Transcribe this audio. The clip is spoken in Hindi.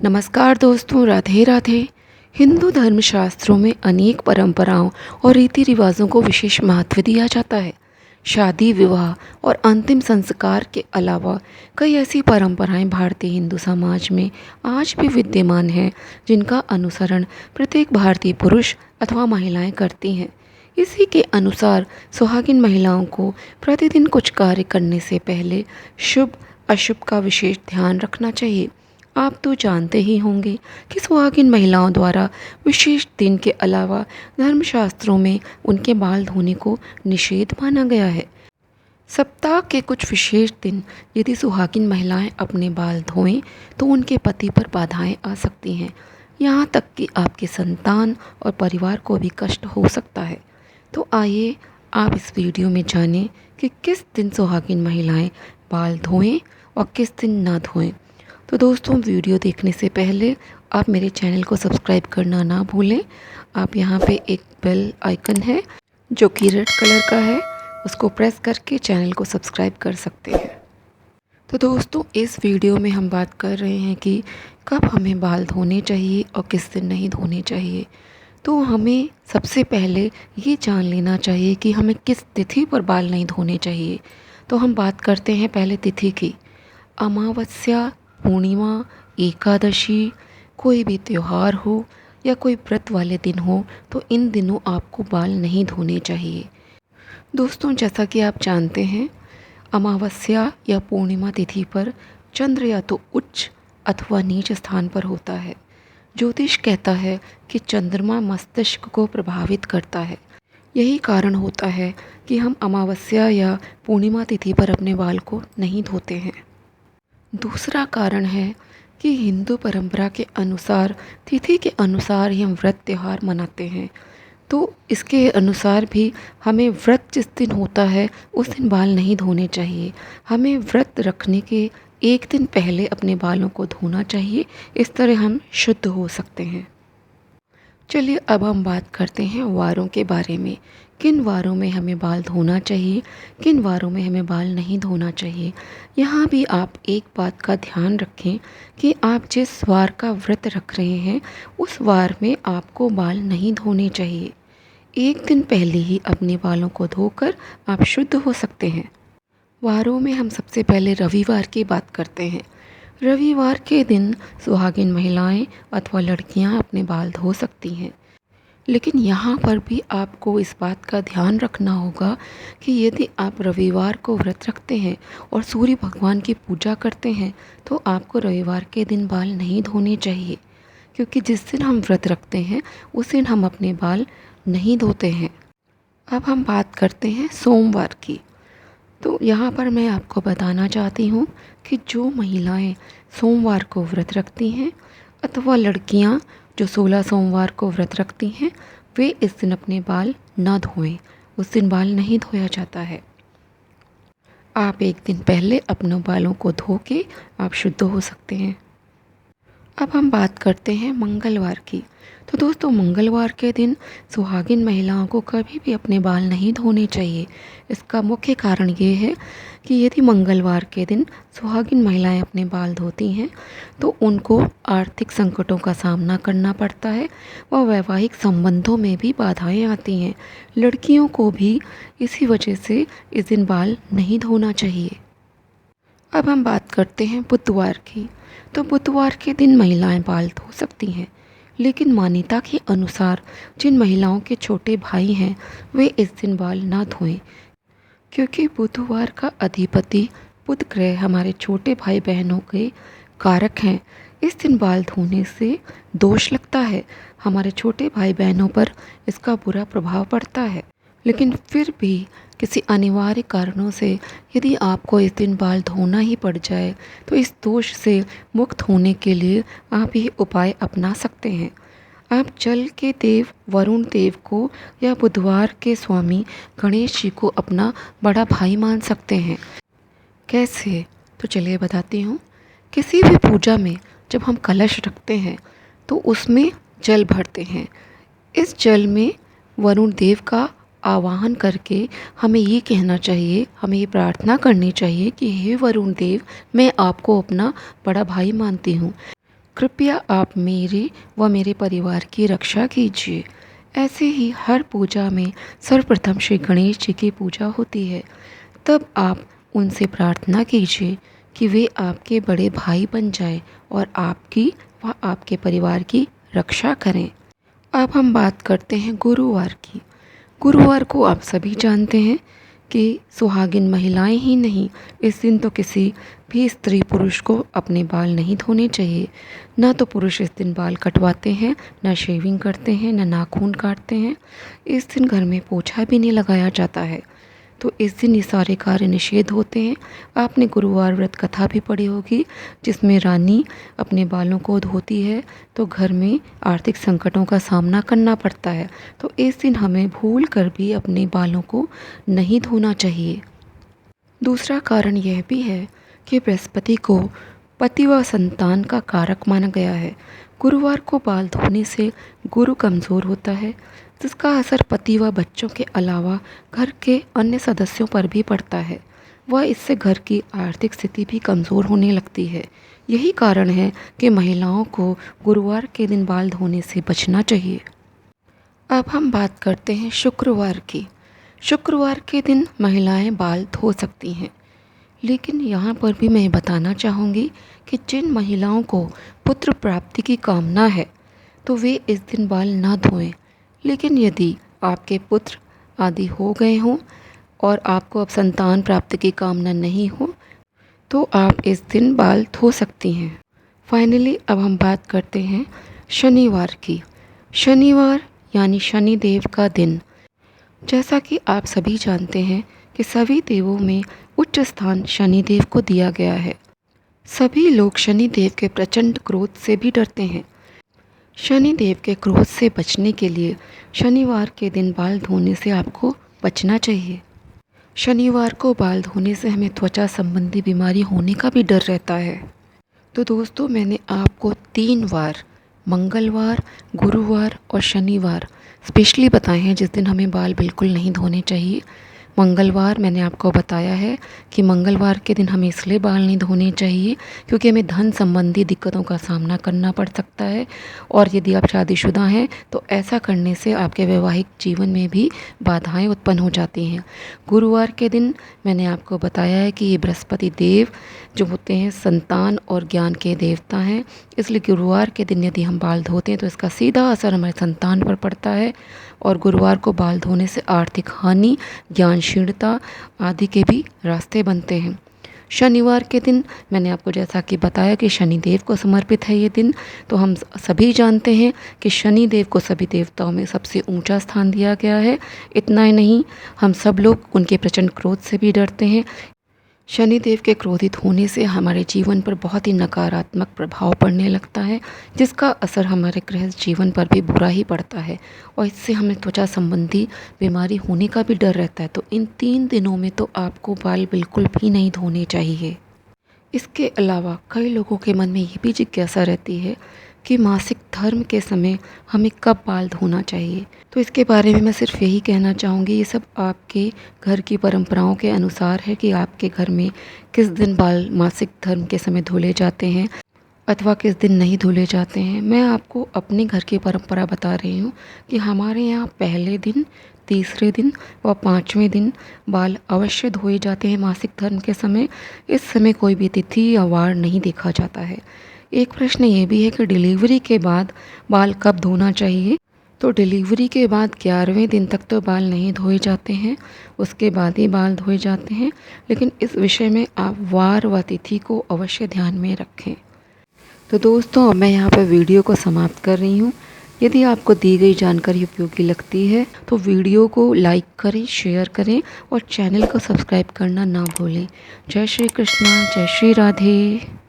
नमस्कार दोस्तों, राधे राधे। हिंदू धर्मशास्त्रों में अनेक परंपराओं और रीति रिवाजों को विशेष महत्व दिया जाता है। शादी, विवाह और अंतिम संस्कार के अलावा कई ऐसी परंपराएं भारतीय हिंदू समाज में आज भी विद्यमान हैं, जिनका अनुसरण प्रत्येक भारतीय पुरुष अथवा महिलाएं करती हैं। इसी के अनुसार सुहागिन महिलाओं को प्रतिदिन कुछ कार्य करने से पहले शुभ अशुभ का विशेष ध्यान रखना चाहिए। आप तो जानते ही होंगे कि सुहागिन महिलाओं द्वारा विशेष दिन के अलावा धर्मशास्त्रों में उनके बाल धोने को निषेध माना गया है। सप्ताह के कुछ विशेष दिन यदि सुहागिन महिलाएं अपने बाल धोएं तो उनके पति पर बाधाएं आ सकती हैं, यहाँ तक कि आपके संतान और परिवार को भी कष्ट हो सकता है। तो आइए आप इस वीडियो में जानें कि किस दिन सुहागिन महिलाएं बाल धोएं और किस दिन ना धोएं। तो दोस्तों, वीडियो देखने से पहले आप मेरे चैनल को सब्सक्राइब करना ना भूलें। आप यहाँ पे एक बेल आइकन है जो कि रेड कलर का है, उसको प्रेस करके चैनल को सब्सक्राइब कर सकते हैं। तो दोस्तों, इस वीडियो में हम बात कर रहे हैं कि कब हमें बाल धोने चाहिए और किस दिन नहीं धोने चाहिए। तो हमें सबसे पहले ये जान लेना चाहिए कि हमें किस तिथि पर बाल नहीं धोने चाहिए। तो हम बात करते हैं पहले तिथि की। अमावस्या, पूर्णिमा, एकादशी, कोई भी त्यौहार हो या कोई व्रत वाले दिन हो तो इन दिनों आपको बाल नहीं धोने चाहिए। दोस्तों, जैसा कि आप जानते हैं, अमावस्या या पूर्णिमा तिथि पर चंद्र या तो उच्च अथवा नीच स्थान पर होता है। ज्योतिष कहता है कि चंद्रमा मस्तिष्क को प्रभावित करता है। यही कारण होता है कि हम अमावस्या या पूर्णिमा तिथि पर अपने बाल को नहीं धोते हैं। दूसरा कारण है कि हिंदू परंपरा के अनुसार तिथि के अनुसार ही हम व्रत त्यौहार मनाते हैं। तो इसके अनुसार भी हमें व्रत जिस दिन होता है उस दिन बाल नहीं धोने चाहिए। हमें व्रत रखने के एक दिन पहले अपने बालों को धोना चाहिए। इस तरह हम शुद्ध हो सकते हैं। चलिए अब हम बात करते हैं वारों के बारे में। किन वारों में हमें बाल धोना चाहिए, किन वारों में हमें बाल नहीं धोना चाहिए। यहाँ भी आप एक बात का ध्यान रखें कि आप जिस वार का व्रत रख रहे हैं उस वार में आपको बाल नहीं धोने चाहिए। एक दिन पहले ही अपने बालों को धोकर आप शुद्ध हो सकते हैं। वारों में हम सबसे पहले रविवार की बात करते हैं। रविवार के दिन सुहागिन महिलाएं अथवा लड़कियां अपने बाल धो सकती हैं, लेकिन यहाँ पर भी आपको इस बात का ध्यान रखना होगा कि यदि आप रविवार को व्रत रखते हैं और सूर्य भगवान की पूजा करते हैं तो आपको रविवार के दिन बाल नहीं धोने चाहिए, क्योंकि जिस दिन हम व्रत रखते हैं उस दिन हम अपने बाल नहीं धोते हैं। अब हम बात करते हैं सोमवार की। तो यहाँ पर मैं आपको बताना चाहती हूँ कि जो महिलाएं सोमवार को व्रत रखती हैं अथवा लड़कियाँ जो 16 सोमवार को व्रत रखती हैं वे इस दिन अपने बाल ना धोएं। उस दिन बाल नहीं धोया जाता है। आप एक दिन पहले अपने बालों को धो के आप शुद्ध हो सकते हैं। अब हम बात करते हैं मंगलवार की। तो दोस्तों, मंगलवार के दिन सुहागिन महिलाओं को कभी भी अपने बाल नहीं धोने चाहिए। इसका मुख्य कारण ये है कि यदि मंगलवार के दिन सुहागिन महिलाएं अपने बाल धोती हैं तो उनको आर्थिक संकटों का सामना करना पड़ता है व वैवाहिक संबंधों में भी बाधाएं आती हैं। लड़कियों को भी इसी वजह से इस दिन बाल नहीं धोना चाहिए। अब हम बात करते हैं बुधवार की। तो बुधवार के दिन महिलाएं बाल धो सकती हैं, लेकिन मान्यता के अनुसार जिन महिलाओं के छोटे भाई हैं वे इस दिन बाल ना धोएं, क्योंकि बुधवार का अधिपति बुध ग्रह हमारे छोटे भाई बहनों के कारक हैं। इस दिन बाल धोने से दोष लगता है, हमारे छोटे भाई बहनों पर इसका बुरा प्रभाव पड़ता है। लेकिन फिर भी किसी अनिवार्य कारणों से यदि आपको इस दिन बाल धोना ही पड़ जाए तो इस दोष से मुक्त होने के लिए आप ये उपाय अपना सकते हैं। आप जल के देव वरुण देव को या बुधवार के स्वामी गणेश जी को अपना बड़ा भाई मान सकते हैं। कैसे? तो चलिए बताती हूँ। किसी भी पूजा में जब हम कलश रखते हैं तो उसमें जल भरते हैं। इस जल में वरुण देव का आवाहन करके हमें ये कहना चाहिए, हमें ये प्रार्थना करनी चाहिए कि हे वरुण देव, मैं आपको अपना बड़ा भाई मानती हूँ। कृपया आप मेरे व मेरे परिवार की रक्षा कीजिए। ऐसे ही हर पूजा में सर्वप्रथम श्री गणेश जी की पूजा होती है। तब आप उनसे प्रार्थना कीजिए कि वे आपके बड़े भाई बन जाएं और आपकी व आपके परिवार की रक्षा करें। अब हम बात करते हैं गुरुवार की। गुरुवार को आप सभी जानते हैं कि सुहागिन महिलाएं ही नहीं, इस दिन तो किसी भी स्त्री पुरुष को अपने बाल नहीं धोने चाहिए। ना तो पुरुष इस दिन बाल कटवाते हैं, ना शेविंग करते हैं, ना नाखून काटते हैं। इस दिन घर में पोछा भी नहीं लगाया जाता है। तो इस दिन ये सारे कार्य निषेध होते हैं। आपने गुरुवार व्रत कथा भी पढ़ी होगी, जिसमें रानी अपने बालों को धोती है तो घर में आर्थिक संकटों का सामना करना पड़ता है। तो इस दिन हमें भूल कर भी अपने बालों को नहीं धोना चाहिए। दूसरा कारण यह भी है कि बृहस्पति को पति व संतान का कारक माना गया है। गुरुवार को बाल धोने से गुरु कमज़ोर होता है, जिसका असर पति व बच्चों के अलावा घर के अन्य सदस्यों पर भी पड़ता है। वह इससे घर की आर्थिक स्थिति भी कमज़ोर होने लगती है। यही कारण है कि महिलाओं को गुरुवार के दिन बाल धोने से बचना चाहिए। अब हम बात करते हैं शुक्रवार की। शुक्रवार के दिन महिलाएं बाल धो सकती हैं, लेकिन यहाँ पर भी मैं बताना चाहूँगी कि जिन महिलाओं को पुत्र प्राप्ति की कामना है तो वे इस दिन बाल ना धोएं। लेकिन यदि आपके पुत्र आदि हो गए हों और आपको अब संतान प्राप्ति की कामना नहीं हो तो आप इस दिन बाल धो सकती हैं। फाइनली अब हम बात करते हैं शनिवार की। शनिवार यानी शनिदेव का दिन। जैसा कि आप सभी जानते हैं कि सभी देवों में उच्च स्थान शनिदेव को दिया गया है। सभी लोग शनिदेव के प्रचंड क्रोध से भी डरते हैं। शनिदेव के क्रोध से बचने के लिए शनिवार के दिन बाल धोने से आपको बचना चाहिए। शनिवार को बाल धोने से हमें त्वचा संबंधी बीमारी होने का भी डर रहता है। तो दोस्तों, मैंने आपको 3 वार, मंगलवार, गुरुवार और शनिवार स्पेशली बताए हैं जिस दिन हमें बाल बिल्कुल नहीं धोने चाहिए। मंगलवार मैंने आपको बताया है कि मंगलवार के दिन हमें इसलिए बाल नहीं धोने चाहिए क्योंकि हमें धन संबंधी दिक्कतों का सामना करना पड़ सकता है, और यदि आप शादीशुदा हैं तो ऐसा करने से आपके वैवाहिक जीवन में भी बाधाएं उत्पन्न हो जाती हैं। गुरुवार के दिन मैंने आपको बताया है कि ये बृहस्पति देव जो होते हैं संतान और ज्ञान के देवता हैं, इसलिए गुरुवार के दिन यदि हम बाल धोते हैं तो इसका सीधा असर हमारे संतान पर पड़ता है। और गुरुवार को बाल धोने से आर्थिक हानि, ज्ञान क्षीणता आदि के भी रास्ते बनते हैं। शनिवार के दिन मैंने आपको जैसा कि बताया कि शनिदेव को समर्पित है ये दिन। तो हम सभी जानते हैं कि शनिदेव को सभी देवताओं में सबसे ऊंचा स्थान दिया गया है। इतना ही नहीं, हम सब लोग उनके प्रचंड क्रोध से भी डरते हैं। शनिदेव के क्रोधित होने से हमारे जीवन पर बहुत ही नकारात्मक प्रभाव पड़ने लगता है, जिसका असर हमारे गृहस्थ जीवन पर भी बुरा ही पड़ता है, और इससे हमें त्वचा संबंधी बीमारी होने का भी डर रहता है। तो इन 3 दिनों में तो आपको बाल बिल्कुल भी नहीं धोने चाहिए। इसके अलावा कई लोगों के मन में ये भी जिज्ञासा रहती है कि मासिक धर्म के समय हमें कब बाल धोना चाहिए। तो इसके बारे में मैं सिर्फ यही कहना चाहूँगी, ये सब आपके घर की परंपराओं के अनुसार है कि आपके घर में किस दिन बाल मासिक धर्म के समय धुले जाते हैं अथवा किस दिन नहीं धुले जाते हैं। मैं आपको अपने घर की परंपरा बता रही हूँ कि हमारे यहाँ पहले दिन, तीसरे दिन व 5वें दिन बाल अवश्य धोए जाते हैं मासिक धर्म के समय। इस समय कोई भी तिथि या वार नहीं देखा जाता है। एक प्रश्न ये भी है कि डिलीवरी के बाद बाल कब धोना चाहिए। तो डिलीवरी के बाद 11वें दिन तक तो बाल नहीं धोए जाते हैं, उसके बाद ही बाल धोए जाते हैं। लेकिन इस विषय में आप वार व तिथि को अवश्य ध्यान में रखें। तो दोस्तों, अब मैं यहाँ पर वीडियो को समाप्त कर रही हूँ। यदि आपको दी गई जानकारी उपयोगी लगती है तो वीडियो को लाइक करें, शेयर करें और चैनल को सब्सक्राइब करना ना भूलें। जय श्री कृष्णा, जय श्री राधे।